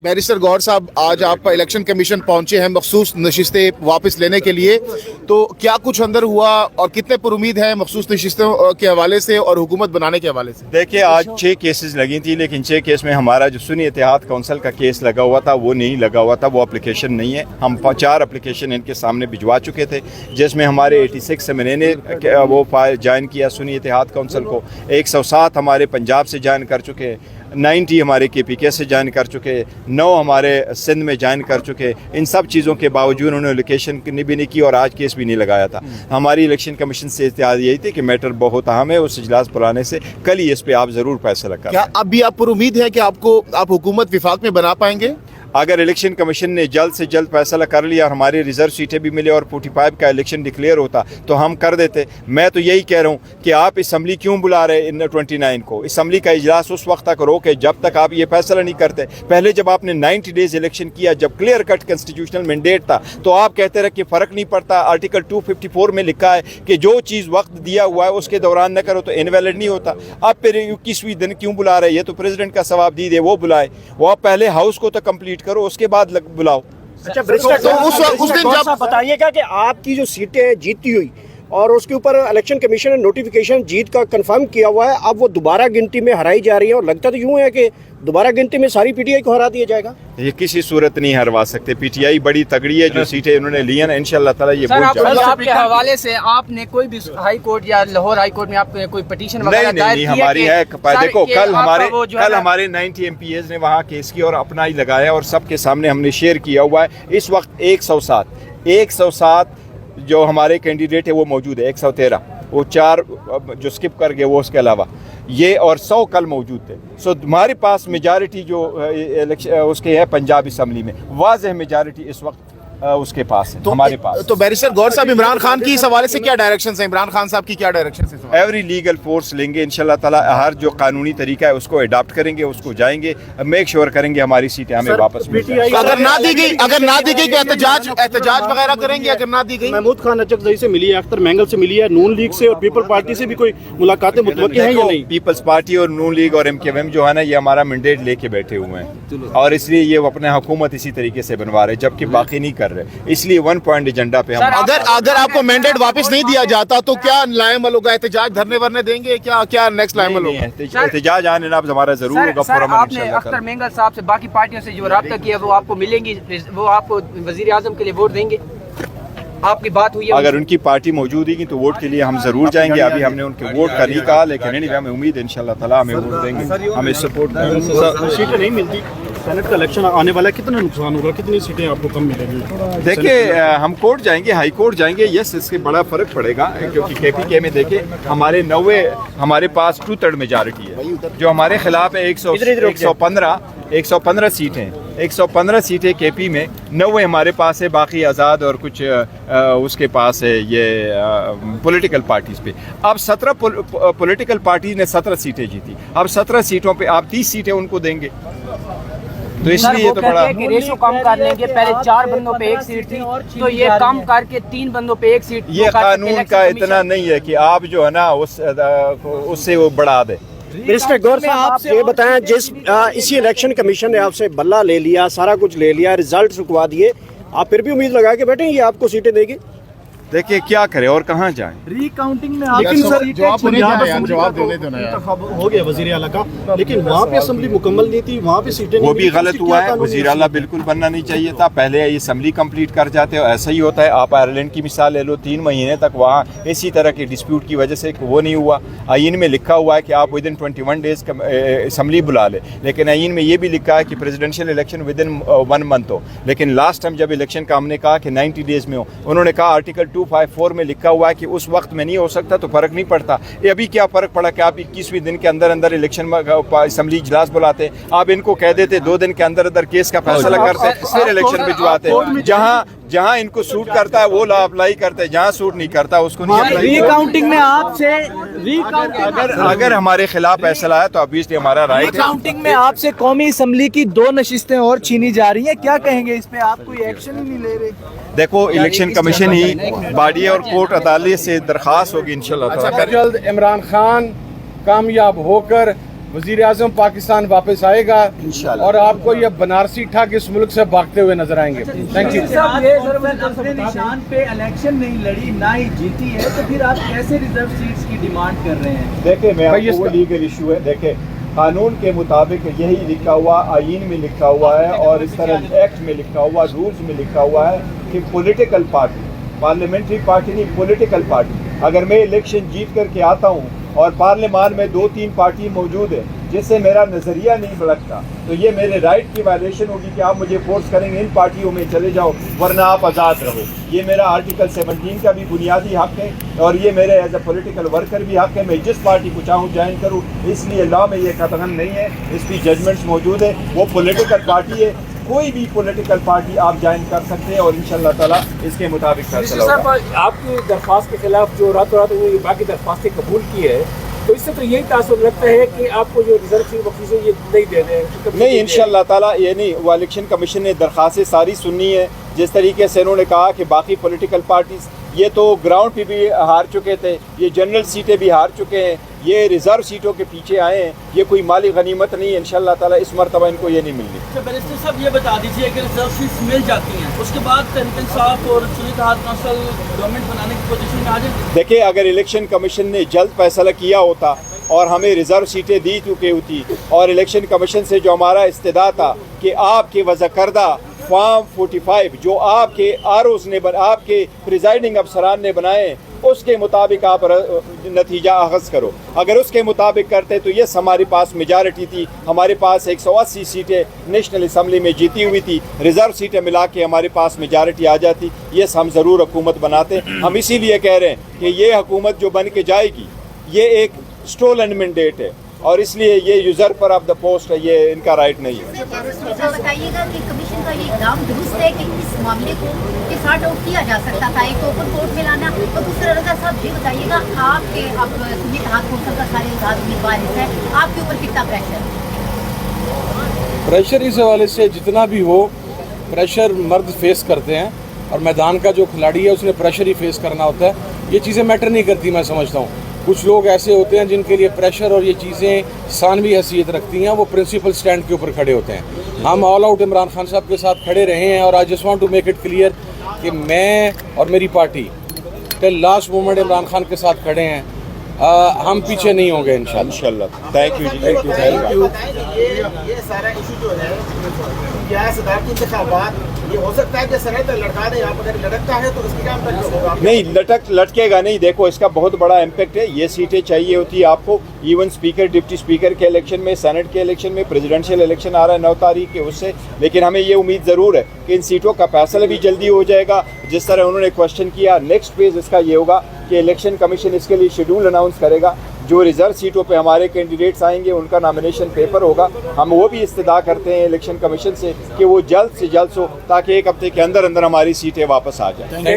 Barrister Gauhar साहब, आज आप इलेक्शन कमीशन पहुंचे हैं मखसूस नशिस्तें वापस लेने के लिए, तो क्या कुछ अंदर हुआ और कितने पर उम्मीद है मखसूस नशिस्तों के हवाले से और हुकूमत बनाने के हवाले से? देखिए, आज 6 केसेस लगी थी, लेकिन 6 केस में हमारा जो सुन्नी इत्तेहाद काउंसिल का केस लगा हुआ था वो नहीं लगा हुआ था, वो एप्लीकेशन नहीं है। हम 4 एप्लीकेशन इनके सामने भिजवा चुके थे, जिसमें हमारे 86 एमएनए ने वो फाइल ज्वाइन किया सुन्नी इत्तेहाद काउंसिल को, 107 हमारे पंजाब से ज्वाइन कर चुके, 90 हमारे KPK से ज्वाइन कर चुके, 9 हमारे सिंध में ज्वाइन कर चुके। इन सब चीज़ों के बावजूद उन्होंने लोकेशन भी नहीं की और आज केस भी नहीं लगाया था। हमारी इलेक्शन कमीशन से इत्तेहाद यही थी कि मैटर बहुत अहम है, उस इजलास बुलाने से कल ही इस पर आप ज़रूर फैसला करें। क्या अब भी आप पर उम्मीद है कि आप हुकूमत विफाक में बना पाएंगे? अगर इलेक्शन कमीशन ने जल्द से जल्द फैसला कर लिया और हमारी रिजर्व सीटें भी मिले और 45 का इलेक्शन डिक्लेयर होता तो हम कर देते। मैं तो यही कह रहा हूँ कि आप असम्बली क्यों बुला रहे इन 29 को? असम्बली का इजलास उस वक्त तक रोके जब तक आप ये फैसला नहीं करते। पहले जब आपने 90 डेज इलेक्शन किया, जब क्लियर कट कॉन्स्टिट्यूशनल मैंडेट था, तो आप कहते रहे कि फ़र्क नहीं पड़ता, आर्टिकल 254 में लिखा है कि जो चीज़ वक्त दिया हुआ है उसके दौरान न करो तो इनवैलिड नहीं होता। अब फिर 21वीं दिन क्यों बुला रहे? ये तो प्रेसिडेंट का सवाबदीद है, वो बुलाए। वो आप पहले हाउस को तो कंप्लीट करो, उसके बाद बुलाओ। अच्छा, तो उस दिन जब बताइएगा कि आपकी जो सीटें जीती हुई और उसके ऊपर इलेक्शन कमीशन ने नोटिफिकेशन जीत का कंफर्म किया हुआ है, अब वो दोबारा गिनती में हराई जा रही है और लगता तो यूं है कि दोबारा गिनती में सारी PTI को हरा दिया जाएगा। ये किसी सूरत नहीं हरवा सकते। PTI बड़ी तगड़ी है, जो सीटें उन्होंने ली है ना, इंशाल्लाह ताला ये सर, आपके हवाले से आपने कोई भी हाई कोर्ट या लाहौर हाई कोर्ट में आपने कोई पिटीशन वगैरह दायर की है? हमारी है। देखो, कल हमारे 90 MPs ने वहाँ केस किया और अपना ही लगाया और सबके सामने हमने शेयर किया हुआ है। इस वक्त 107 जो हमारे कैंडिडेट है वो मौजूद है, 113 वो 4 जो स्किप कर गए वो, उसके अलावा ये और 100 कल मौजूद थे। सो हमारे पास मेजॉरिटी जो उसके है पंजाब असम्बली में वाज़ेह मेजॉरिटी इस वक्त उसके पास है, हमारे पास। तो बैरिस्टर गौहर साहब, इमरान खान की इस हवाले से क्या डायरेक्शन है? इमरान खान साहब की क्या डायरेक्शन है? एवरी लीगल फोर्स लेंगे इंशाल्लाह ताला, हर जो कानूनी तरीका है उसको अडॉप्ट करेंगे, उसको जाएंगे, मेक श्योर करेंगे हमारी सीटें हमें वापस मिल जाए। अगर ना दी गई तो एहतजाज वगैरह करेंगे? अगर ना दी गई, महमूद खान अचकजई से मिली है, अख्तर मैंगल से मिली है, नून लीग से और पीपल पार्टी से भी कोई मुलाकातें मुतवक्किल हैं या नहीं? पीपल्स पार्टी और नून लीग और MKM जो है ना, ये हमारा मैंडेट लेके बैठे हुए हैं और इसलिए ये अपने हुकूमत इसी तरीके से बनवा रहे, जबकि बाकी नहीं कर रहे। इसलिए 1 पॉइंट एजेंडा पे हम अगर आपको मैंडेट वापस नहीं दिया जाता तो क्या लाएमल होगा? एहतजाज धरने वरने देंगे? क्या नेक्स्ट लाएमल होगा? एहतजाज आने ना हमारा जरूर होगा। सर, आपने अख्तर मैंगल साहब से बाकी पार्टियों से जो राब्ता किया वो आपको मिलेंगी? वो आपको वजीर आजम के लिए वोट देंगे? आपकी बात हुई है? अगर उनकी पार्टी मौजूद है तो वोट के लिए हम जरूर जाएंगे। अभी हमने उनके वोट का नहीं कहा, लेकिन हमें उम्मीद है इंशाल्लाह ताला हमें वोट देंगे, हमें सपोर्ट करेंगे। सीटें नहीं मिलती, सेनेट का इलेक्शन आने वाला है, कितना नुकसान होगा, कितनी सीटें आपको कम मिलेंगी? देखिए, हम कोर्ट जाएंगे, हाई कोर्ट जाएंगे, यस इससे बड़ा फर्क पड़ेगा, क्योंकि KPK में देखे हमारे 90 हमारे पास 2/3 मेजॉरिटी है, जो हमारे खिलाफ है 115 सीटें, 115 सीटें KP में, 90 हमारे पास है, बाकी आज़ाद और कुछ उसके पास है ये पॉलिटिकल पार्टीज़ पे। अब 17 पॉलिटिकल पार्टी ने 17 सीटें जीती, अब 17 सीटों पे आप 30 सीटें उनको देंगे, तो इसलिए ये तो बड़ा रेशो कम कर लेंगे। पहले 4 बंदों पे 1 सीट थी, तो ये कम करके 3 बंदों पे 1 सीट। ये कानून का इतना नहीं है कि आप जो है ना उससे वो बढ़ा दे। मिनिस्टर गौहर साहब, आप ये बताएं, इसी इलेक्शन कमीशन ने आपसे बल्ला ले लिया, सारा कुछ ले लिया, रिजल्ट रुकवा दिए, आप फिर भी उम्मीद लगा के बैठे ये आपको सीटें देगी? देखिए क्या करें और कहाँ जाएं? रिकाउंटिंग में लेकिन सर जवाब हो गया वजीर आला का, लेकिन वहाँ पे असेंबली मुकम्मल नहीं थी, वहाँ पे सीटें वो भी गलत हुआ है। वजीर आला बिल्कुल बनना नहीं चाहिए था, पहले ये असेंबली कंप्लीट कर जाते हो। ऐसा ही होता है, आप आयरलैंड की मिसाल ले लो, 3 महीने तक वहाँ इसी तरह के डिस्प्यूट की वजह से वो नहीं हुआ। आइन में लिखा हुआ है कि आप विदिन 21 डेज असेंबली बुला ले, लेकिन आइन में ये भी लिखा है कि प्रेसिडेंशियल इलेक्शन विदिन 1 मंथ हो। लेकिन लास्ट टाइम जब इलेक्शन का हमने कहा कि 90 डेज में हो, उन्होंने कहा आर्टिकल 254 में लिखा हुआ है कि उस वक्त में नहीं हो सकता, तो फर्क नहीं पड़ता। ये अभी क्या फर्क पड़ा कि आप 21वीं दिन के अंदर इलेक्शन असेंबली इजलास बुलाते, आप इनको कह देते 2 दिन के अंदर केस का फैसला करते, फिर इलेक्शन भिजवाते। जहां इनको सूट करता है वो ला अप्लाई करते हैं, जहां सूट नहीं करता उसको नहीं अप्लाई। रिकाउंटिंग में आपसे अगर हमारे खिलाफ फैसला है तो ऑब्वियसली हमारा राइट है। रिकाउंटिंग में आपसे कौमी असम्बली की 2 नशिस्तें और छीनी जा रही हैं, क्या कहेंगे इस पे? आप कोई एक्शन ही नहीं ले रहे? देखो, इलेक्शन कमीशन ही बॉडी और कोर्ट अदालत से दरखास्त होगी इंशाल्लाह। अच्छा, जल्द इमरान खान कामयाब होकर वजीर आजम पाकिस्तान वापस आएगा और आपको ये बनारसी ठग इस मुल्क से भागते हुए नजर आएंगे। Thank you. अपने निशान पे इलेक्शन नहीं लड़ी, ना ही जीती है, तो फिर आप कैसे रिजर्व सीट्स की डिमांड कर रहे हैं? देखिए, मैं भाई आपको वो लीगल इशू है, देखिए कानून के मुताबिक यही लिखा हुआ, आईन में लिखा हुआ है और इस तरह एक्ट में लिखा हुआ, रूल्स में लिखा हुआ है कि पॉलिटिकल पार्टी, पार्लियामेंट्री पार्टी नहीं, पॉलिटिकल पार्टी, अगर मैं इलेक्शन जीत करके आता हूँ और पार्लियामान में 2-3 पार्टी मौजूद है जिससे मेरा नज़रिया नहीं भड़कता, तो ये मेरे राइट की वायलेशन होगी कि आप मुझे फोर्स करेंगे इन पार्टियों में चले जाओ वरना आप आज़ाद रहो। ये मेरा आर्टिकल 17 का भी बुनियादी हक है और ये मेरे एज ए पॉलिटिकल वर्कर भी हक है, मैं जिस पार्टी को चाहूँ ज्वाइन करूँ। इसलिए लॉ में ये कतगन नहीं है, इसकी जजमेंट्स मौजूद है। वो पॉलिटिकल पार्टी है, कोई भी पॉलिटिकल पार्टी आप ज्वाइन कर सकते हैं और इंशाल्लाह ताला इसके मुताबिक फैसला होगा। आपकी दरख्वास्त के खिलाफ जो रातों रात उन्होंने बाकी दरख्वास्तें कबूल की है, तो इससे तो यही तासुर लगता है कि आपको जो रिजर्व सीट बख्शी ये नहीं दे रहे हैं। नहीं, इंशाल्लाह ताला ये नहीं, वो इलेक्शन कमीशन ने दरख्वास्तें सारी सुननी है। जिस तरीके से उन्होंने कहा कि बाकी पॉलिटिकल पार्टीज ये तो ग्राउंड पे भी हार चुके थे, ये जनरल सीटें भी हार चुके हैं, ये रिजर्व सीटों के पीछे आए हैं, ये कोई माली गनीमत नहीं है। इंशाल्लाह ताला इस मरतबा इनको ये नहीं मिलनी। अच्छा बैरिस्टर साहब, ये बता दीजिए कि रिजर्व सीट्स मिल जाती हैं, उसके बाद तहरीक इंसाफ और सुन्नी इत्तेहाद काउंसिल गवर्नमेंट बनाने की पोजीशन में आ जाए? देखिए, अगर इलेक्शन कमीशन ने जल्द फैसला किया होता और हमें रिजर्व सीटें दी चुकी होती और इलेक्शन कमीशन से जो हमारा इस्तिदा था कि आपके वज़ा करदा फॉर्म 45 जो आपके आरओज़ ने आपके प्रिजाइडिंग अफसरान ने बनाए, उसके मुताबिक आप नतीजा अखज़ करो। अगर उसके मुताबिक करते तो ये हमारे पास मेजॉरिटी थी, हमारे पास 180 सीटें नेशनल असम्बली में जीती हुई थी, रिज़र्व सीटें मिला के हमारे पास मेजॉरिटी आ जाती, ये हम ज़रूर हुकूमत बनाते। हम इसीलिए कह रहे हैं कि ये हुकूमत जो बन के जाएगी ये एक स्टोलन मैंडेट है और इसलिए ये यूजर ऑफ द पोस्ट है, ये इनका राइट नहीं है। बताइएगा कि कमीशन का ये इक़दाम दुरुस्त है कि इस मामले को सॉर्ट आउट किया जा सकता था, एक ओपन कोर्ट में लाना। तो दूसरा रजा साहब ये बताइएगा, आपके अब सुन्नी इत्तेहाद काउंसिल का सारे आज़ाद उम्मीदवार है, आपके ऊपर कितना प्रेशर इस हवाले से जितना भी हो, प्रेशर मर्द फेस करते हैं और मैदान का जो खिलाड़ी है उसने प्रेशर ही फेस करना होता है। ये चीज़ें मैटर नहीं करती, मैं समझता हूँ। कुछ लोग ऐसे होते हैं जिनके लिए प्रेशर और ये चीज़ें सानवी हैसियत रखती हैं, वो प्रिंसिपल स्टैंड के ऊपर खड़े होते हैं। हम ऑल आउट इमरान खान साहब के साथ खड़े रहे हैं और I just want to make it clear कि मैं और मेरी party till last moment Imran Khan के साथ खड़े हैं। हम पीछे नहीं होंगे इंशाल्लाह। थैंक यू जी, थैंक यू। ये सारा इशू जो है क्या सदारती इंतखाबात, ये हो सकता है कि सनत लड़का दे, आप अगर लड़कता है तो उसकी क्या इम्पैक्ट होगा? नहीं, लटकेगा नहीं। देखो, इसका बहुत बड़ा इम्पैक्ट है। ये सीटें चाहिए होती है आपको, इवन स्पीकर, डिप्टी स्पीकर के इलेक्शन में, सेनेट के इलेक्शन में, प्रेसिडेंशियल इलेक्शन आ रहा है 9 तारीख के, उससे। लेकिन हमें ये उम्मीद ज़रूर है कि इन सीटों का फैसला भी जल्दी हो जाएगा। जिस तरह उन्होंने क्वेश्चन किया, नेक्स्ट फेज इसका ये होगा कि इलेक्शन कमीशन इसके लिए शेड्यूल अनाउंस करेगा। जो रिजर्व सीटों पे हमारे कैंडिडेट्स आएंगे उनका नॉमिनेशन पेपर होगा। हम वो भी इस्तदा करते हैं इलेक्शन कमीशन से कि वो जल्द से जल्द हो, ताकि 1 हफ्ते के अंदर अंदर हमारी सीटें वापस आ जाएं।